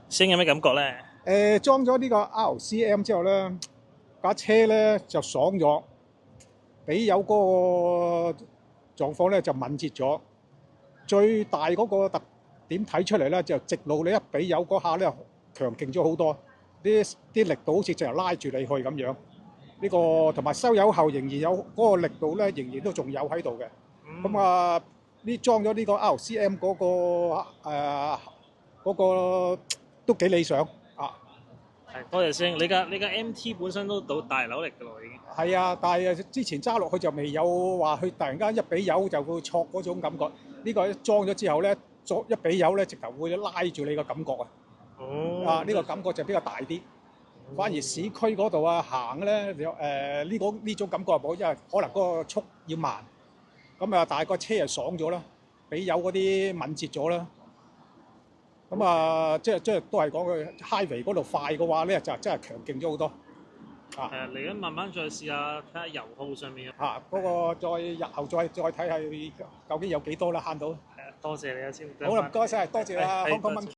先有咩感覺咧？裝咗呢個 RCM 之後咧，架車咧就爽咗，俾有嗰個狀況咧就敏捷咗。最大嗰個特點睇出嚟咧，就直路你一俾油嗰下咧，強勁咗好多，啲力度好似就拉住你去咁樣。呢個同埋收油後仍然有嗰個力度咧，仍然都仲有喺度嘅。咁啊，裝咗呢個 RCM 嗰個都幾理想啊！係多謝師兄，你架 MT 本身都到大扭力㗎咯，已經。係啊，但係之前揸落去就未有話佢突然間一俾油就會挫嗰種感覺。呢個裝咗之後咧，一俾油咧，直頭會拉住你個感覺啊！哦，呢個感覺就比較大啲。反而市區嗰度啊行咧，呢種感覺冇，因為可能嗰個速要慢。咁啊，但係個車係爽咗啦，俾油嗰啲敏捷咗啦。咁啊，即係都係講佢 highway 嗰度快嘅話咧，就真係強勁咗好多。啊，係啊，嚟緊慢慢再試下睇下油耗上面。嗰個日後再睇下究竟有幾多啦，慳到。係啊，多謝你啊，師兄。好啦，唔該晒，多謝啦，係香港蚊。